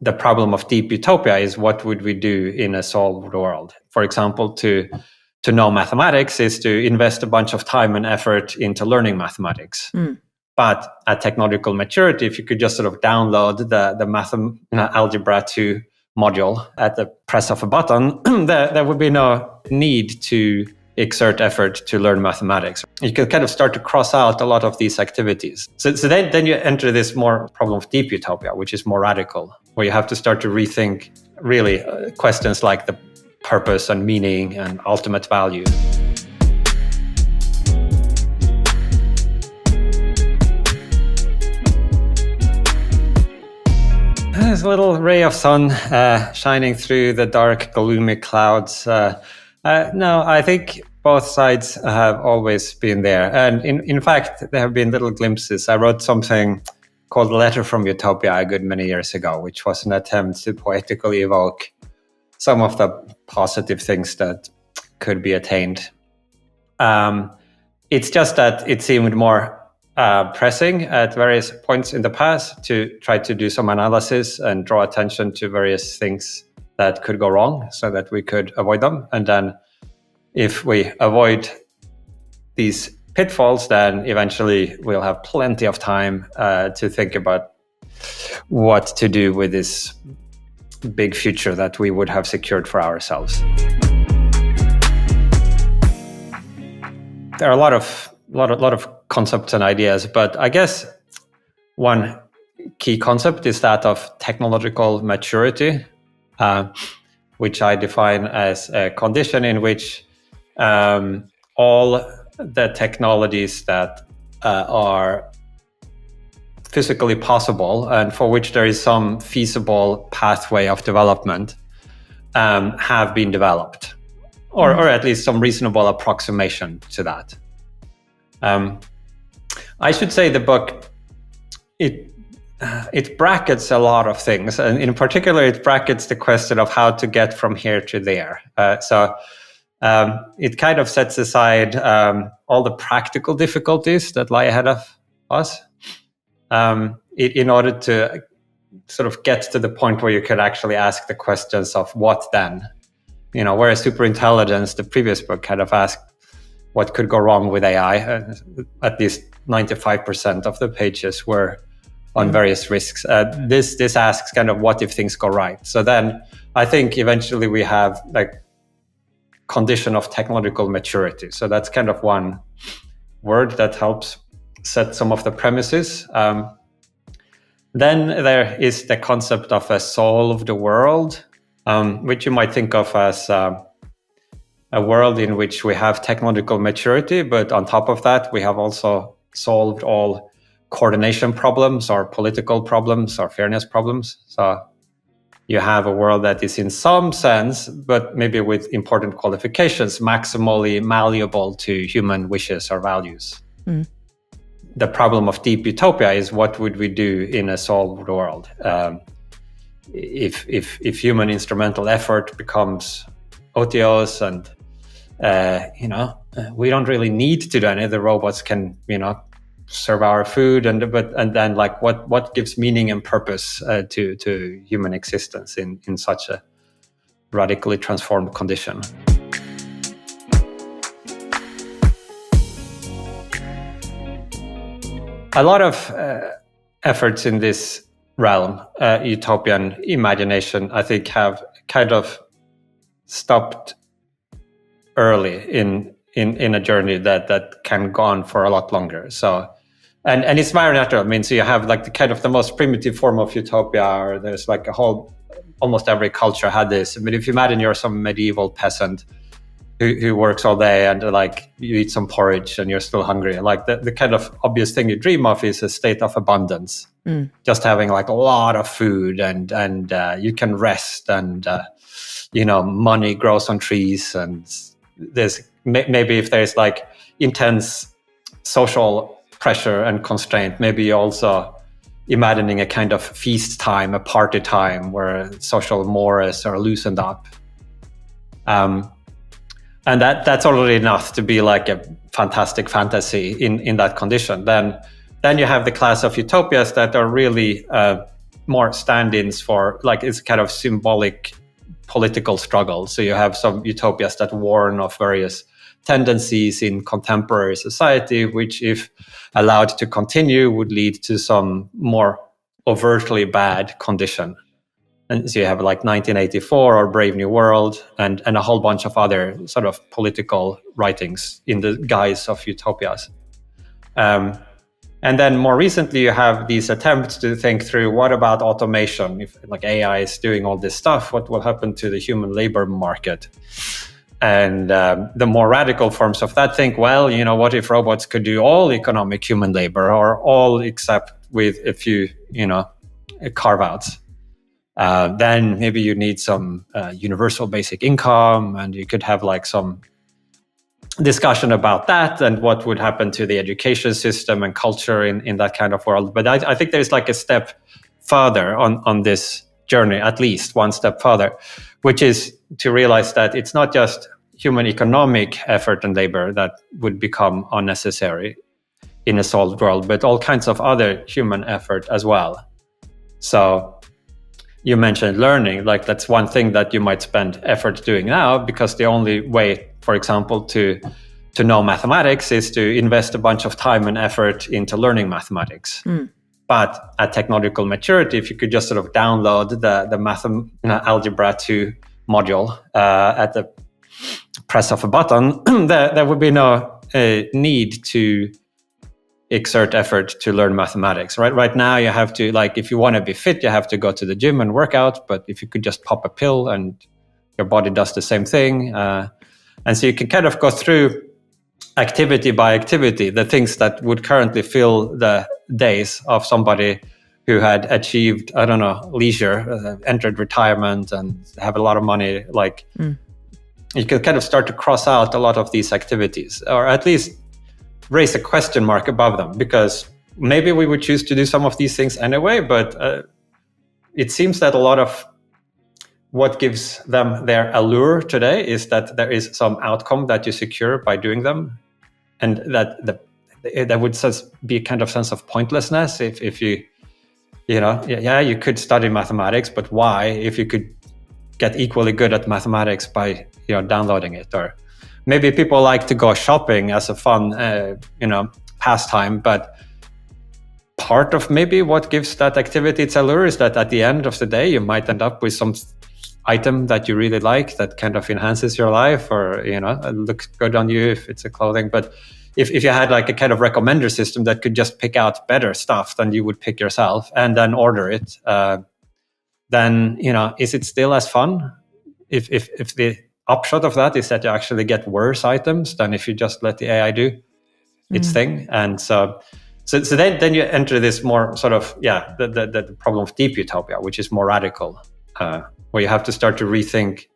the problem of Deep Utopia is what would we do in a solved world? For example, to know mathematics is to invest a bunch of time and effort into learning mathematics. But at technological maturity, if you could just sort of download the Algebra 2 module at the press of a button, there would be no need to exert effort to learn mathematics. You can kind of start to cross out a lot of these activities. So then you enter this more problem of Deep Utopia, which is more radical, where you have to start to rethink really questions like the purpose and meaning and ultimate value. There's a little ray of sun shining through the dark, gloomy clouds. No, I think both sides have always been there. And in fact, there have been little glimpses. I wrote something called Letter from Utopia a good many years ago, which was an attempt to poetically evoke some of the positive things that could be attained. It's just that it seemed more pressing at various points in the past to try to do some analysis and draw attention to various things that could go wrong so that we could avoid them. And then if we avoid these pitfalls, then eventually we'll have plenty of time to think about what to do with this big future that we would have secured for ourselves. There are a lot of concepts and ideas, but I guess one key concept is that of technological maturity, which I define as a condition in which all the technologies that are physically possible and for which there is some feasible pathway of development have been developed, or at least some reasonable approximation to that. I should say the book, it brackets a lot of things, and in particular, it brackets the question of how to get from here to there. So it kind of sets aside all the practical difficulties that lie ahead of us in order to sort of get to the point where you could actually ask the questions of what then? You know, whereas Superintelligence, the previous book, kind of asked what could go wrong with AI. At least 95% of the pages were on various risks. This asks kind of what if things go right? So then I think eventually we have like condition of technological maturity. So that's kind of one word that helps set some of the premises. Then there is the concept of a solved world, which you might think of as a world in which we have technological maturity, but on top of that, we have also solved all coordination problems or political problems or fairness problems. So you have a world that is in some sense, but maybe with important qualifications, maximally malleable to human wishes or values. The problem of Deep Utopia is what would we do in a solved world? If human instrumental effort becomes otiose and we don't really need to do any. The robots can, serve our food, and then like what gives meaning and purpose to human existence in such a radically transformed condition. A lot of efforts in this realm, utopian imagination, I think, have kind of stopped early in a journey that can go on for a lot longer. So, and it's very natural. I mean, so you have like the kind of the most primitive form of utopia, or there's like almost every culture had this. I mean, if you imagine you're some medieval peasant who works all day and like you eat some porridge and you're still hungry, like the kind of obvious thing you dream of is a state of abundance, just having like a lot of food and you can rest and money grows on trees, and there's maybe if there's like intense social pressure and constraint, maybe you're also imagining a kind of feast time, a party time where social mores are loosened up. And that's already enough to be like a fantastic fantasy in that condition. Then you have the class of utopias that are really more stand-ins for, like, it's kind of symbolic political struggle. So you have some utopias that warn of various tendencies in contemporary society, which, if allowed to continue, would lead to some more overtly bad condition. And so you have like 1984 or Brave New World and a whole bunch of other sort of political writings in the guise of utopias. And then more recently, you have these attempts to think through, what about automation? If like AI is doing all this stuff, what will happen to the human labor market? And the more radical forms of that think, well, you know, what if robots could do all economic human labor, or all except with a few, you know, carve-outs? Then maybe you need some universal basic income, and you could have like some discussion about that and what would happen to the education system and culture in that kind of world. But I think there's like a step further on this journey, at least one step further, which is to realize that it's not just human economic effort and labor that would become unnecessary in a solved world, but all kinds of other human effort as well. So you mentioned learning, like that's one thing that you might spend effort doing now, because the only way, for example, to know mathematics is to invest a bunch of time and effort into learning mathematics. But at technological maturity, if you could just sort of download the Algebra 2 module at the press of a button, there would be no need to exert effort to learn mathematics. Right now, you have to, like, if you want to be fit, you have to go to the gym and work out. But if you could just pop a pill and your body does the same thing. And so you can kind of go through activity by activity, the things that would currently fill the days of somebody who had achieved, I don't know, leisure, entered retirement and have a lot of money. Like, you can kind of start to cross out a lot of these activities, or at least raise a question mark above them, because maybe we would choose to do some of these things anyway, but it seems that a lot of what gives them their allure today is that there is some outcome that you secure by doing them, and that would just be a kind of sense of pointlessness if you know, you could study mathematics, but why, if you could get equally good at mathematics by, you know, downloading it? Or maybe people like to go shopping as a fun, pastime, but part of maybe what gives that activity its allure is that at the end of the day, you might end up with some item that you really like that kind of enhances your life, or, you know, it looks good on you if it's a clothing. But if you had like a kind of recommender system that could just pick out better stuff than you would pick yourself and then order it, then, you know, is it still as fun? If the upshot of that is that you actually get worse items than if you just let the AI do its thing. And so then you enter this more sort of, the problem of deep utopia, which is more radical, where you have to start to rethink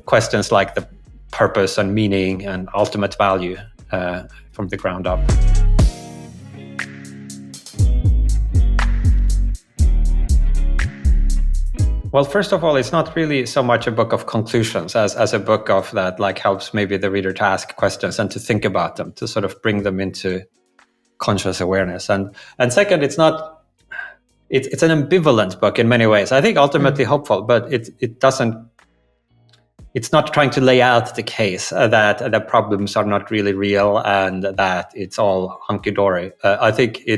questions like the purpose and meaning and ultimate value from the ground up. Well, first of all, it's not really so much a book of conclusions as a book of that, like, helps maybe the reader to ask questions and to think about them, to sort of bring them into conscious awareness. And second, it's an ambivalent book in many ways. I think ultimately hopeful, but it's not trying to lay out the case that the problems are not really real and that it's all hunky-dory. I think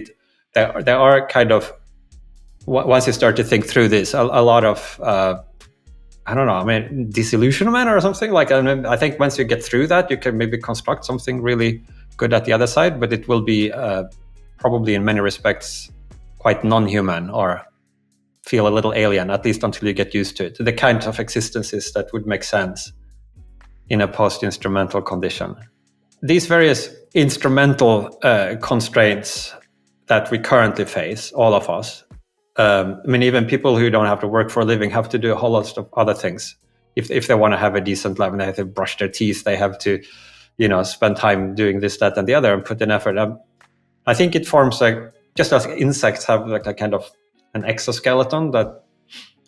there are kind of, once you start to think through this, a lot of, disillusionment or something. Like, I think once you get through that, you can maybe construct something really good at the other side, but it will be probably in many respects quite non-human, or feel a little alien, at least until you get used to it, the kind of existences that would make sense in a post-instrumental condition. These various instrumental constraints that we currently face, all of us, even people who don't have to work for a living have to do a whole lot of other things. If they want to have a decent life, they have to brush their teeth, they have to, you know, spend time doing this, that, and the other, and put in effort. I think it forms just as insects have like a kind of an exoskeleton that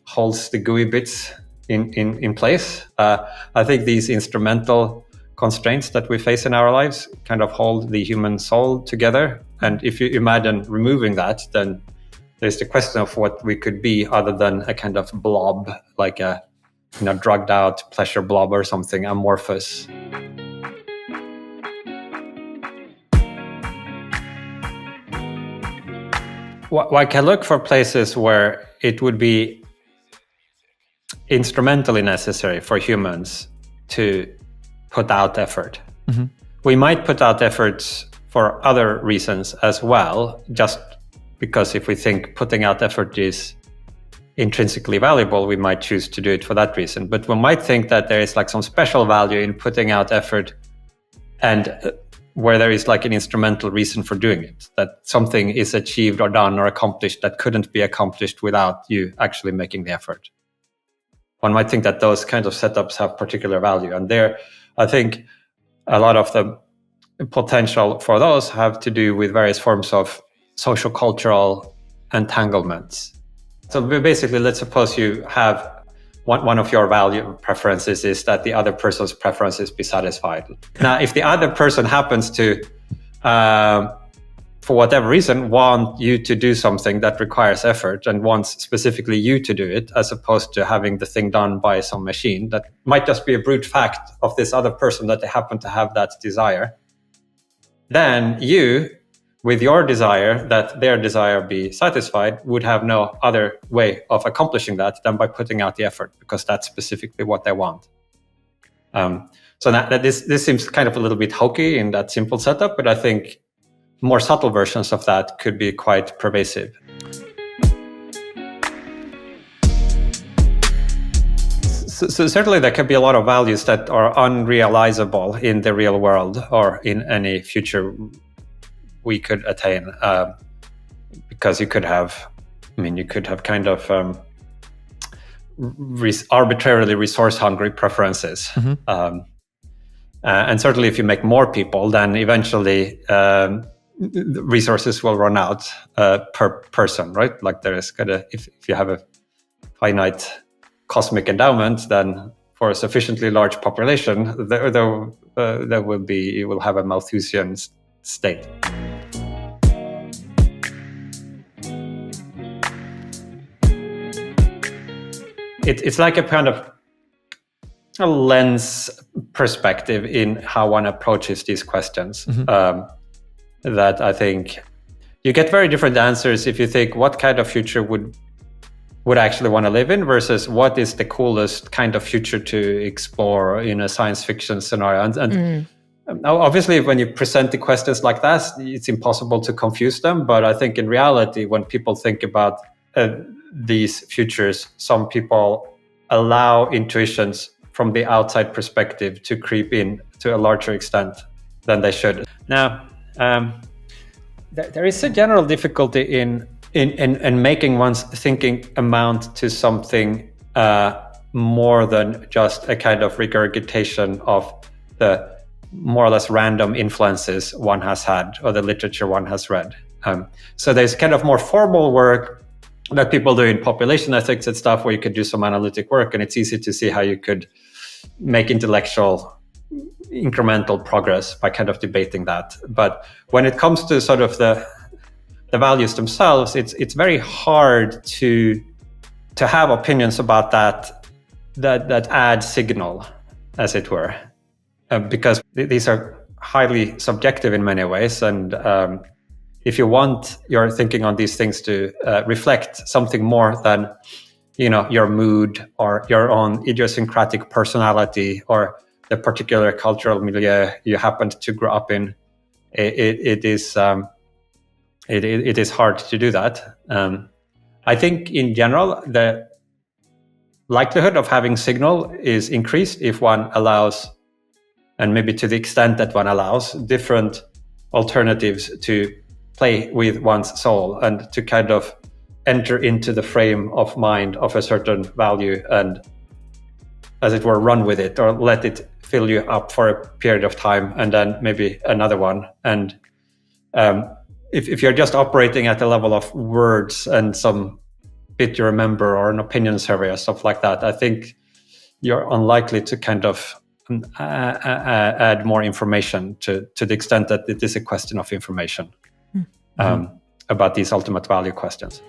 holds the gooey bits in place. I think these instrumental constraints that we face in our lives kind of hold the human soul together. And if you imagine removing that, then there's the question of what we could be other than a kind of blob, like a drugged out pleasure blob or something amorphous. One can look for places where it would be instrumentally necessary for humans to put out effort. Mm-hmm. We might put out efforts for other reasons as well, just because if we think putting out effort is intrinsically valuable, we might choose to do it for that reason. But we might think that there is like some special value in putting out effort, and where there is like an instrumental reason for doing it, that something is achieved or done or accomplished that couldn't be accomplished without you actually making the effort. One might think that those kinds of setups have particular value. And there, I think a lot of the potential for those have to do with various forms of social cultural entanglements. So basically, let's suppose you have one of your value preferences is that the other person's preferences be satisfied. Now, if the other person happens to, for whatever reason, want you to do something that requires effort and wants specifically you to do it, as opposed to having the thing done by some machine, that might just be a brute fact of this other person that they happen to have that desire, then you, with your desire that their desire be satisfied, would have no other way of accomplishing that than by putting out the effort, because that's specifically what they want. So that this seems kind of a little bit hokey in that simple setup, but I think more subtle versions of that could be quite pervasive. So certainly there could be a lot of values that are unrealizable in the real world or in any future we could attain, because you could have kind of arbitrarily resource-hungry preferences. Mm-hmm. And certainly if you make more people, then eventually resources will run out per person, right? Like there is if you have a finite cosmic endowment, then for a sufficiently large population, you will have a Malthusian state. It's like a kind of a lens perspective in how one approaches these questions. Mm-hmm. That I think you get very different answers if you think what kind of future would I actually want to live in versus what is the coolest kind of future to explore in a science fiction scenario. And obviously, when you present the questions like that, it's impossible to confuse them. But I think in reality, when people think about these futures, some people allow intuitions from the outside perspective to creep in to a larger extent than they should. Now, there is a general difficulty in making one's thinking amount to something more than just a kind of regurgitation of the more or less random influences one has had or the literature one has read. So there's kind of more formal work that people do in population ethics and stuff where you could do some analytic work, and it's easy to see how you could make intellectual incremental progress by kind of debating that. But when it comes to sort of the values themselves, it's very hard to have opinions about that add signal, as it were, because these are highly subjective in many ways. And if you want your thinking on these things to reflect something more than your mood or your own idiosyncratic personality or the particular cultural milieu you happened to grow up in, it is hard to do that. I think in general, the likelihood of having signal is increased if one allows, and maybe to the extent that one allows, different alternatives to play with one's soul and to kind of enter into the frame of mind of a certain value and, as it were, run with it or let it fill you up for a period of time and then maybe another one. And if you're just operating at the level of words and some bit you remember or an opinion survey or stuff like that, I think you're unlikely to kind of add more information to the extent that it is a question of information. Mm-hmm. about these ultimate value questions.